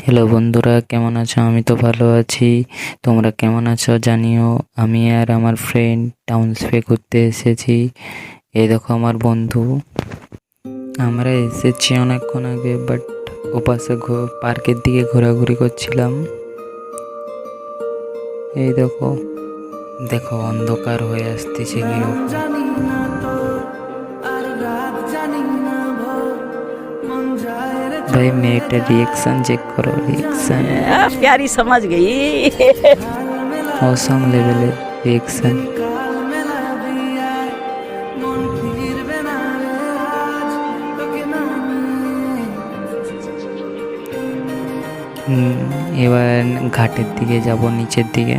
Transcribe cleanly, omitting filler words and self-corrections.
Hello বন্ধুরা, কেমন আছো? আমি তো ভালো আছি। তোমরা কেমন আছো জানিও। আমি আর আমার ফ্রেন্ড টাউনশিপে ঘুরতে এসেছি। এই দেখো আমার বন্ধু। আমরা এসেছি অনেকক্ষণ আগে, বাট ওপাশে পার্কের দিকে ঘোরাঘুরি করছিলাম। এই দেখো দেখো অন্ধকার হয়ে আসতেছে কিরকম। भाई मेरा रिएक्शन चेक करो, रिएक्शन प्यारी समझ गई। औसम लेवल है रिएक्शन। এবার ঘাটের দিকে যাব, নিচের দিকে।